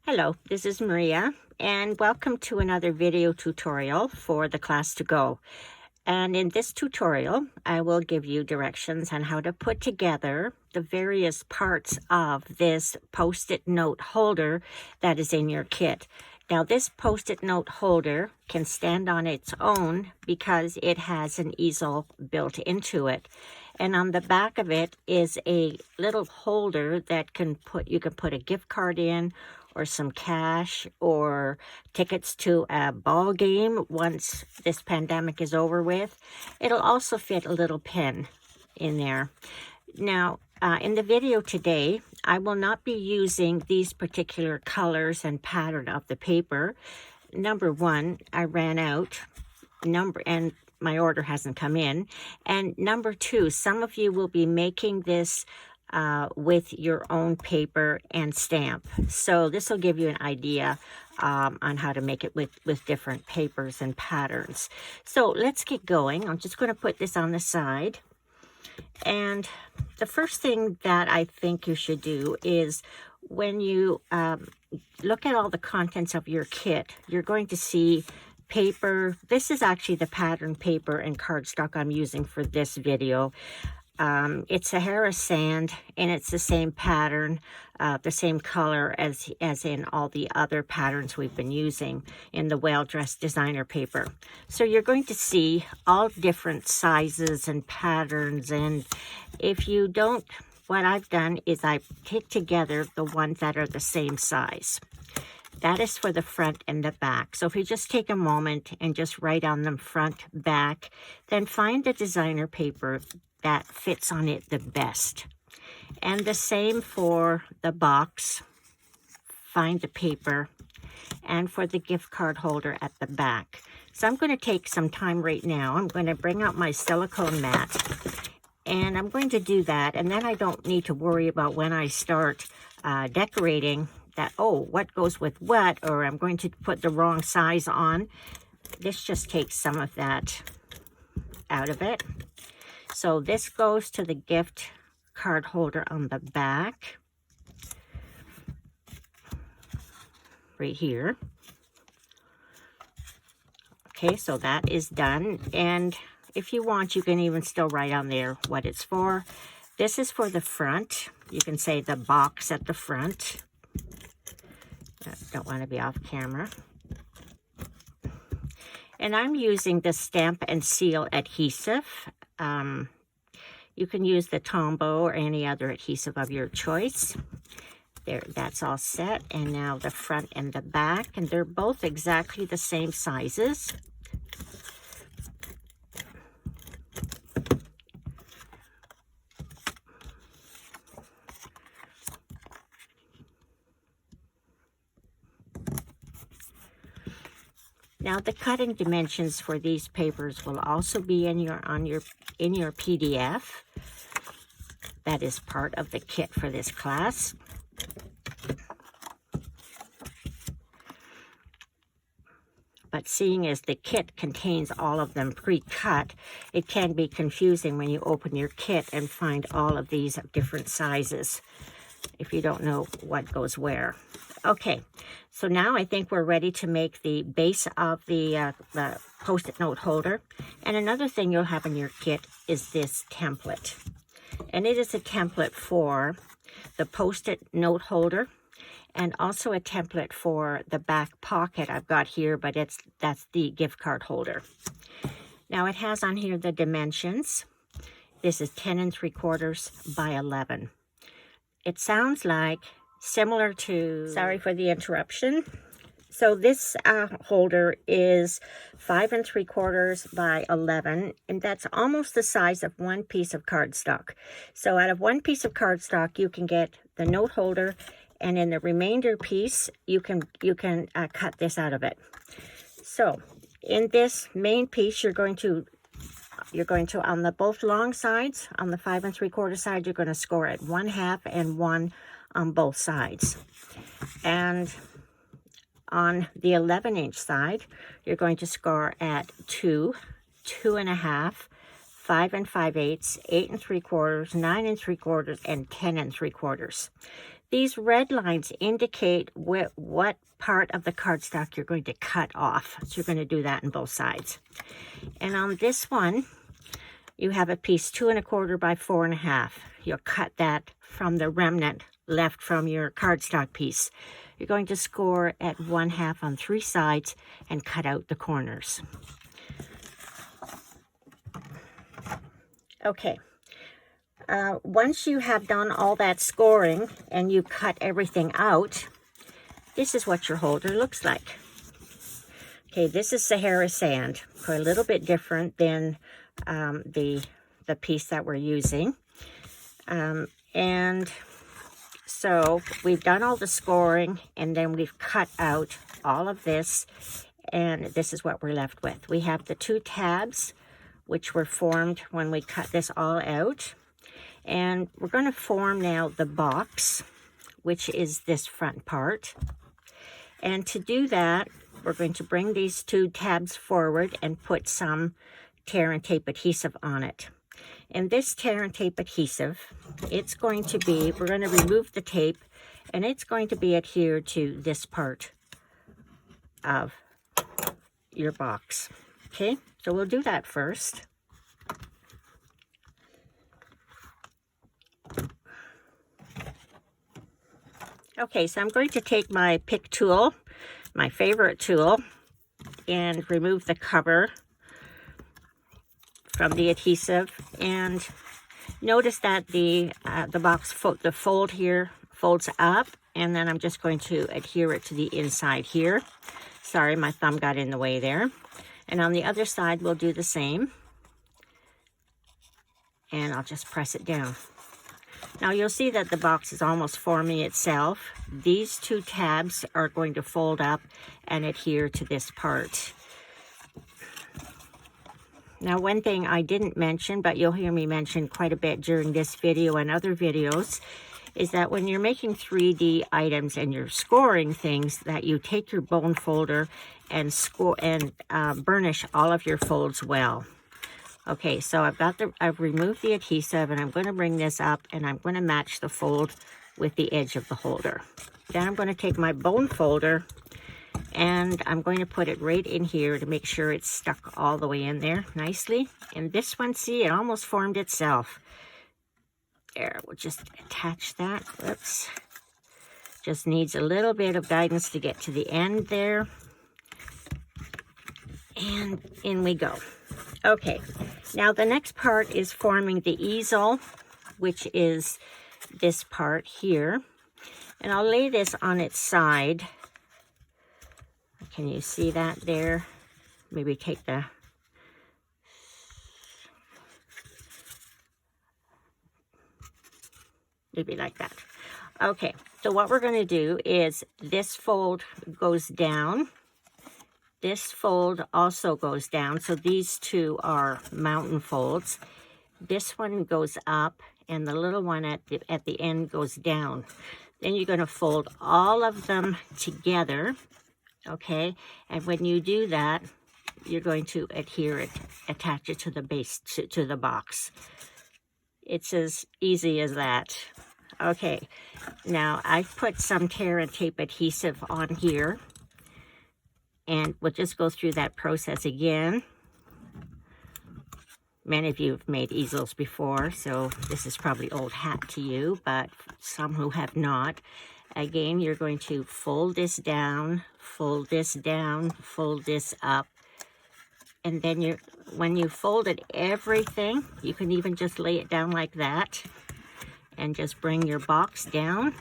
Hello, this is Maria, and welcome to another video tutorial for the class to go. And in this tutorial, I will give you directions on how to put together the various parts of this Post-it note holder that is in your kit. Now, this Post-it note holder can stand on its own because it has an easel built into it. And on the back of it is a little holder that you can put a gift card in, or some cash, or tickets to a ball game once this pandemic is over with. It'll also fit a little pen in there. Now, in the video today, I will not be using these particular colors and pattern of the paper. Number one, I ran out. And my order hasn't come in. And number two, some of you will be making this with your own paper and stamp. So this will give you an idea on how to make it with different papers and patterns. So let's get going. I'm just going to put this on the side. And the first thing that I think you should do is when you look at all the contents of your kit, you're going to see paper. This is actually the pattern paper and cardstock I'm using for this video. It's Sahara sand, and it's the same pattern, the same color as in all the other patterns we've been using in the Well Dressed designer paper. So you're going to see all different sizes and patterns, and if you don't, what I've done is I take together the ones that are the same size. That is for the front and the back. So if you just take a moment and just write on them front, back, then find the designer paper that fits on it the best. And the same for the box. Find the paper. And for the gift card holder at the back. So I'm going to take some time right now. I'm going to bring out my silicone mat. And I'm going to do that. And then I don't need to worry about when I start decorating that, oh, what goes with what, or I'm going to put the wrong size on. This just takes some of that out of it. So this goes to the gift card holder on the back, right here. Okay, so that is done. And if you want, you can even still write on there what it's for. This is for the front. You can say the box at the front. Don't want to be off camera. And I'm using the Stamp and Seal adhesive. You can use the Tombow or any other adhesive of your choice. There, that's all set. And now the front and the back, and they're both exactly the same sizes. Now the cutting dimensions for these papers will also be in your PDF. That is part of the kit for this class. But seeing as the kit contains all of them pre-cut, it can be confusing when you open your kit and find all of these different sizes if you don't know what goes where. Okay, so now I think we're ready to make the base of the Post-it note holder. And another thing you'll have in your kit is this template. And it is a template for the Post-it note holder and also a template for the back pocket I've got here, but that's the gift card holder. Now it has on here the dimensions. This is 10 3/4 by 11. It sounds like similar to, sorry for the interruption. So this holder is 5 3/4 by 11, and that's almost the size of one piece of cardstock. So out of one piece of cardstock, you can get the note holder, and in the remainder piece, you can cut this out of it. So in this main piece, you're going to on the both long sides, on the 5 3/4 side, you're going to score at 1/2 and 1 on both sides. And on the 11-inch side, you're going to score at 2, 2.5, 5 5/8, 8 3/4, 9 3/4, and 10 3/4. These red lines indicate what part of the cardstock you're going to cut off. So you're going to do that on both sides. And on this one, you have a piece 2 1/4 by 4 1/2. You'll cut that from the remnant left from your cardstock piece. You're going to score at 1/2 on 3 sides and cut out the corners. Okay. Once you have done all that scoring and you cut everything out, this is what your holder looks like. Okay, this is Sahara sand, a little bit different than the piece that we're using. And so we've done all the scoring, and then we've cut out all of this, and this is what we're left with. We have the 2 tabs, which were formed when we cut this all out. And we're going to form now the box, which is this front part. And to do that, we're going to bring these 2 tabs forward and put some tear and tape adhesive on it. And this tear and tape adhesive, it's going to be, we're going to remove the tape, and it's going to be adhered to this part of your box. Okay, so we'll do that first. Okay, so I'm going to take my pick tool, my favorite tool, and remove the cover from the adhesive. And notice that the box, the fold here folds up, and then I'm just going to adhere it to the inside here. Sorry, my thumb got in the way there. And on the other side, we'll do the same. And I'll just press it down. Now you'll see that the box is almost forming itself. These 2 tabs are going to fold up and adhere to this part. Now, one thing I didn't mention, but you'll hear me mention quite a bit during this video and other videos, is that when you're making 3D items and you're scoring things, that you take your bone folder and score and burnish all of your folds well. Okay, so I've removed the adhesive, and I'm going to bring this up, and I'm going to match the fold with the edge of the holder. Then I'm going to take my bone folder, and I'm going to put it right in here to make sure it's stuck all the way in there nicely. And this one, see, it almost formed itself. There, we'll just attach that. Whoops. Just needs a little bit of guidance to get to the end there. And in we go. Okay, now the next part is forming the easel, which is this part here. And I'll lay this on its side. Can you see that there? Maybe take the... maybe like that. Okay, so what we're going to do is this fold goes down. This fold also goes down, so these 2 are mountain folds. This one goes up, and the little one at the end goes down. Then you're going to fold all of them together, okay? And when you do that, you're going to adhere it, attach it to the base, to the box. It's as easy as that. Okay, now I've put some tear and tape adhesive on here. And we'll just go through that process again. Many of you have made easels before, so this is probably old hat to you, but some who have not. Again, you're going to fold this down, fold this down, fold this up. And then when you folded everything, you can even just lay it down like that and just bring your box down.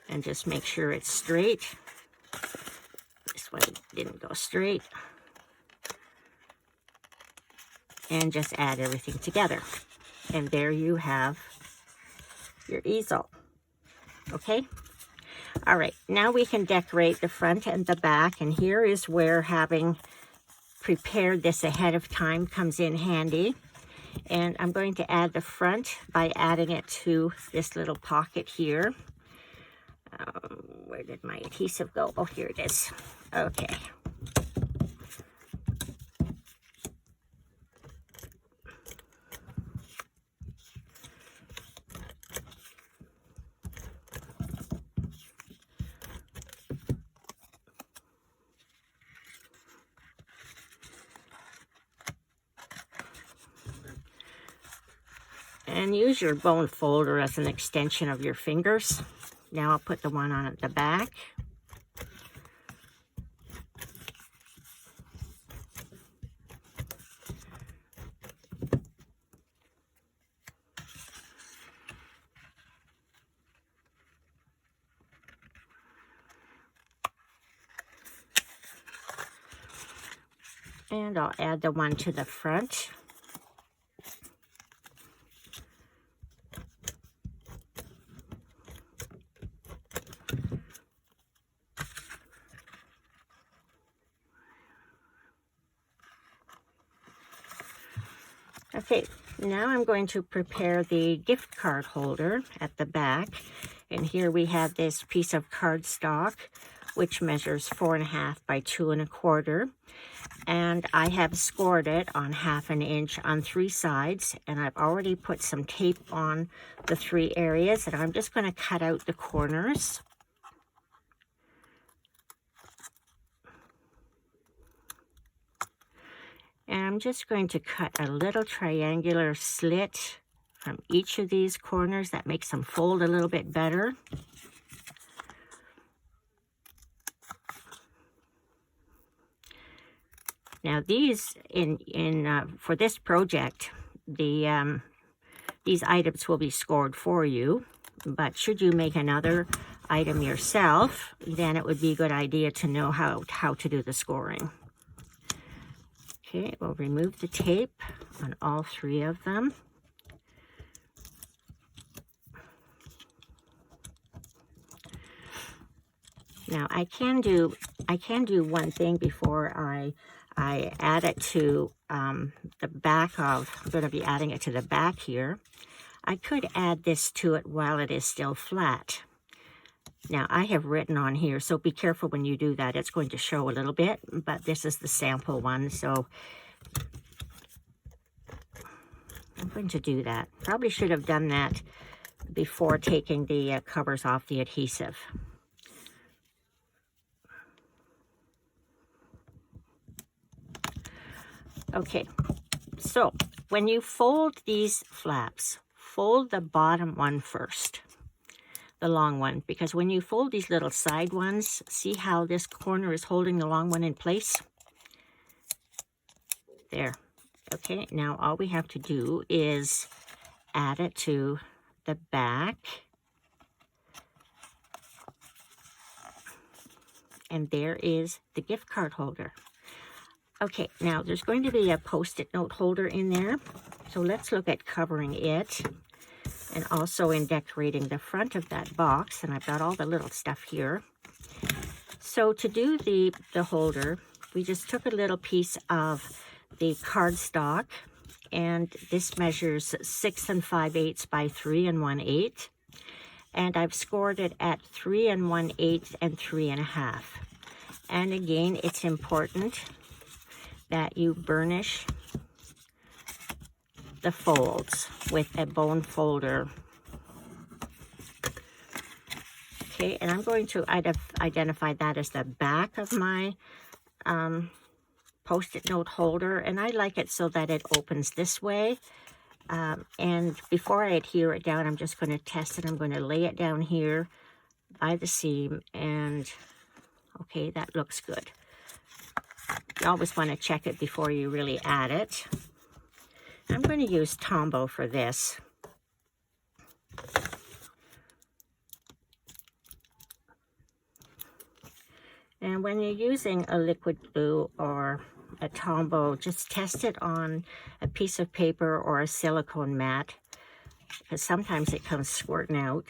And just make sure it's straight. This one didn't go straight. And just add everything together. And there you have your easel. Okay? All right, now we can decorate the front and the back. And here is where having prepared this ahead of time comes in handy. And I'm going to add the front by adding it to this little pocket here. Where did my adhesive go? Oh, here it is. Okay. And use your bone folder as an extension of your fingers. Now I'll put the one on at the back. And I'll add the one to the front. Okay, now I'm going to prepare the gift card holder at the back. And here we have this piece of cardstock, which measures 4.5 by 2 1/4. And I have scored it on 1/2 inch on 3 sides. And I've already put some tape on the 3 areas. And I'm just going to cut out the corners. And I'm just going to cut a little triangular slit from each of these corners. That makes them fold a little bit better. Now these, for this project, these items will be scored for you. But should you make another item yourself, then it would be a good idea to know how to do the scoring. Okay, we'll remove the tape on all 3 of them. Now I can do one thing before I add it to the back of. I'm going to be adding it to the back here. I could add this to it while it is still flat. Now, I have written on here, so be careful when you do that. It's going to show a little bit, but this is the sample one, so I'm going to do that. Probably should have done that before taking the covers off the adhesive. Okay, so when you fold these flaps, fold the bottom one first. The long one, because when you fold these little side ones, see how this corner is holding the long one in place? There. Okay, now all we have to do is add it to the back. And there is the gift card holder. Okay, now there's going to be a Post-it note holder in there. So let's look at covering it. And also in decorating the front of that box. And I've got all the little stuff here. So to do the holder, we just took a little piece of the cardstock. And this measures 6 5/8 by 3 1/8. And I've scored it at 3 1/8 and 3.5. And again, it's important that you burnish the folds with a bone folder. Okay, and I'm going to identify that as the back of my Post-it note holder, and I like it so that it opens this way. And before I adhere it down, I'm just going to test it. I'm going to lay it down here by the seam, and okay, that looks good. You always want to check it before you really add it. I'm going to use Tombow for this. And when you're using a liquid glue or a Tombow, just test it on a piece of paper or a silicone mat, because sometimes it comes squirting out.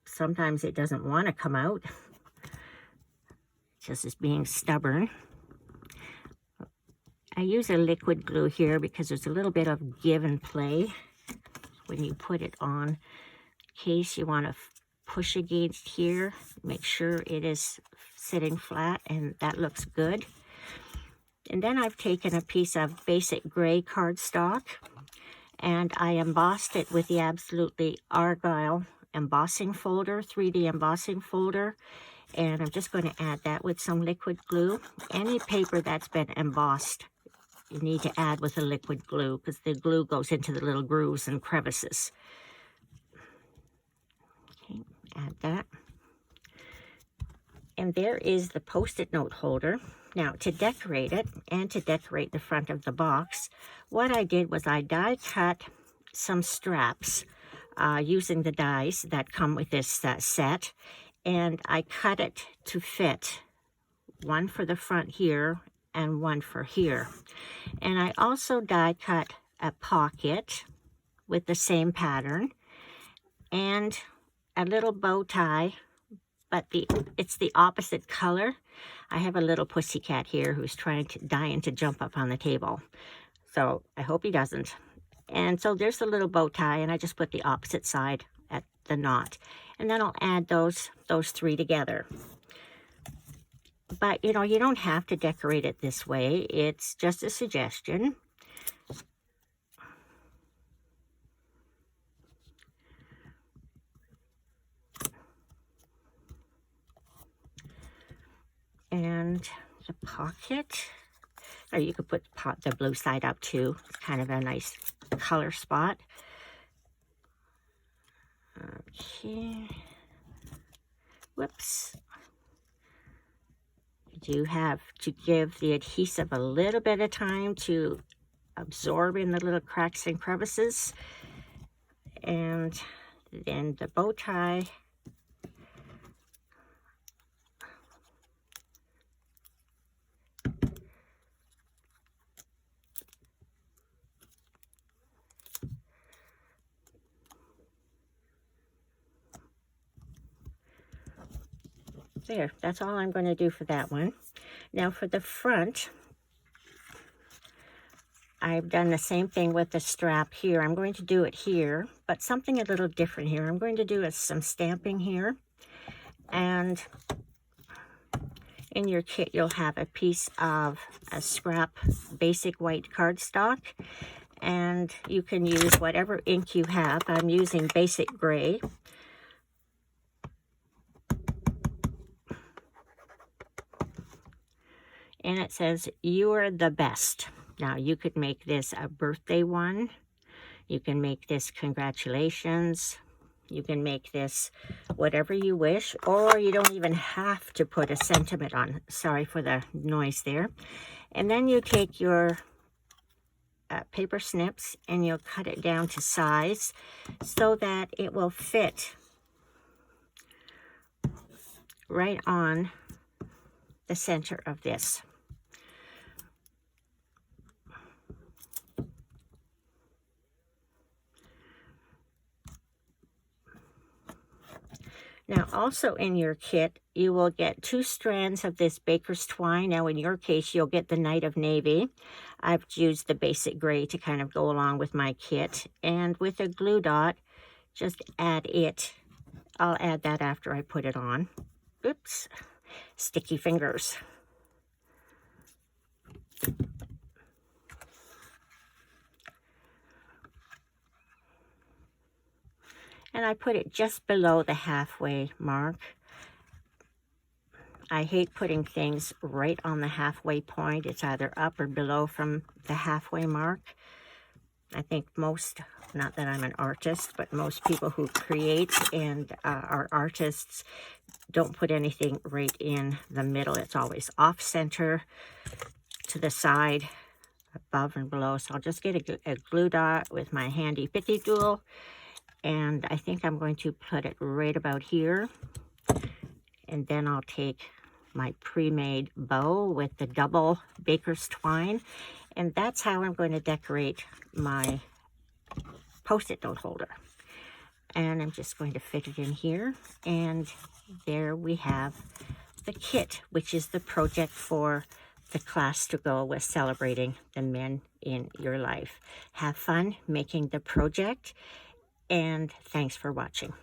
Sometimes it doesn't want to come out. It's just as being stubborn. I use a liquid glue here because there's a little bit of give and play when you put it on. In case you want to push against here, make sure it is sitting flat, and that looks good. And then I've taken a piece of basic gray cardstock and I embossed it with the Absolutely Argyle embossing folder, 3D embossing folder. And I'm just going to add that with some liquid glue. Any paper that's been embossed you need to add with a liquid glue because the glue goes into the little grooves and crevices. Okay, add that. And there is the Post-it note holder. Now, to decorate it and to decorate the front of the box, what I did was I die cut some straps using the dies that come with this set, and I cut it to fit, one for the front here and one for here. And I also die cut a pocket with the same pattern and a little bow tie, but it's the opposite color. I have a little pussycat here who's dying to jump up on the table. So I hope he doesn't. And so there's a little bow tie, and I just put the opposite side at the knot. And then I'll add those three together. But, you know, you don't have to decorate it this way. It's just a suggestion. And the pocket, or you could put the blue side up too. It's kind of a nice color spot. Okay. Whoops. You do have to give the adhesive a little bit of time to absorb in the little cracks and crevices. And then the bow tie. There, that's all I'm going to do for that one. Now for the front, I've done the same thing with the strap here. I'm going to do it here, but something a little different here. I'm going to do some stamping here. And in your kit, you'll have a piece of a scrap basic white cardstock. And you can use whatever ink you have. I'm using basic gray. And it says, "You're the best." Now, you could make this a birthday one. You can make this congratulations. You can make this whatever you wish, or you don't even have to put a sentiment on. Sorry for the noise there. And then you take your paper snips and you'll cut it down to size so that it will fit right on the center of this. Now, also in your kit, you will get 2 strands of this baker's twine. Now, in your case, you'll get the Night of Navy. I've used the basic gray to kind of go along with my kit. And with a glue dot, just add it. I'll add that after I put it on. Oops, sticky fingers. And I put it just below the halfway mark. I hate putting things right on the halfway point. It's either up or below from the halfway mark. I think most, not that I'm an artist, but most people who create and are artists don't put anything right in the middle. It's always off center, to the side, above and below. So I'll just get a glue dot with my handy pithy tool. And I think I'm going to put it right about here. And then I'll take my pre-made bow with the double baker's twine. And that's how I'm going to decorate my Post-it note holder. And I'm just going to fit it in here. And there we have the kit, which is the project for the class to go with celebrating the men in your life. Have fun making the project. And thanks for watching.